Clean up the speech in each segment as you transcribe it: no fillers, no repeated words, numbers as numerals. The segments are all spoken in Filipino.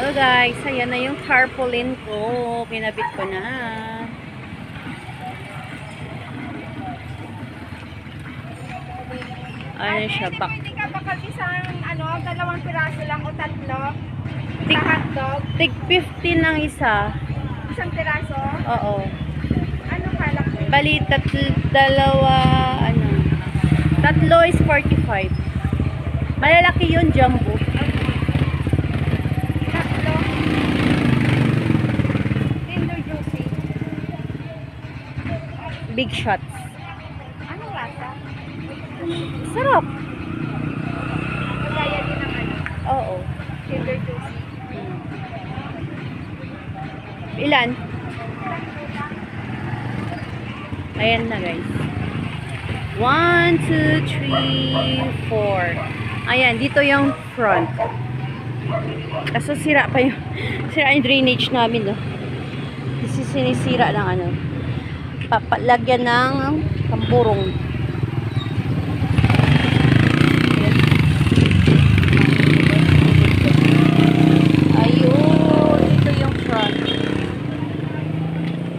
Hello guys, ayan na yung tarpaulin ko. Kinabit ko na. Ano siya, bak. Hindi ka bakal isang dalawang piraso lang o tatlo? Sa hotdog? Tig 50 ng isa. Isang piraso? Oo. Ano kalaki? Bali, tatlo is 45. Malalaki yun, jumbo. Tatlo. Tender juicy. Big shots. Anong lasa? Sarap. Magaya din ng Oo. tender juicy. Ilan? Ayan na guys. 1, 2, 3, 4. Ayan, dito yung front. Kaso sira pa yung drainage namin, no. Kasi sinisira ng papalagyan ng kampurong. Ayun, dito yung front.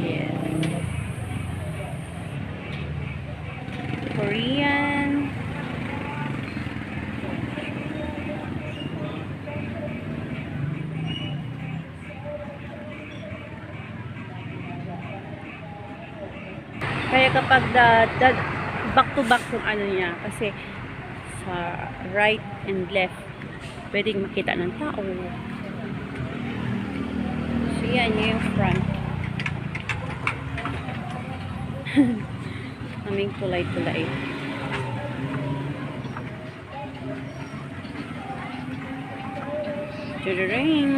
Yes. Korean. Kaya kapag back to back yung niya, kasi sa right and left pwedeng makita ng tao. So yan yung front. Kaming tulay-tulay. Tuduring.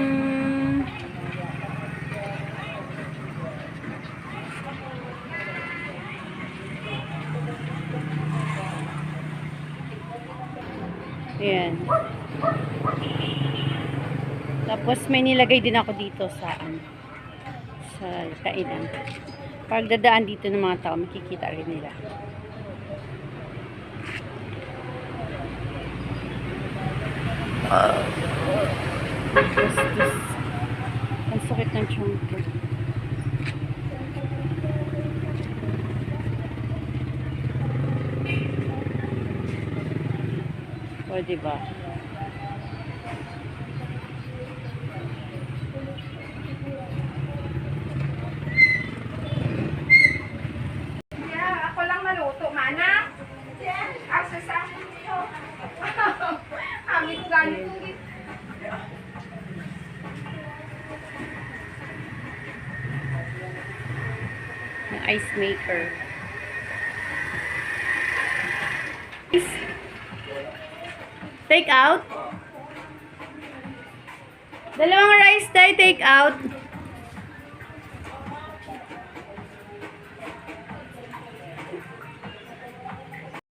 Ayan. Tapos may nilagay din ako dito sa kainan. Pag dadaan dito ng mga tao, makikita rin nila. Ang sakit ng tiyan ko. O, diba? Ako lang naluto, mana. Asa sa akin ito. Kami ko ganito. Ng ice maker. Take out. Dalawang rice tayo, take out.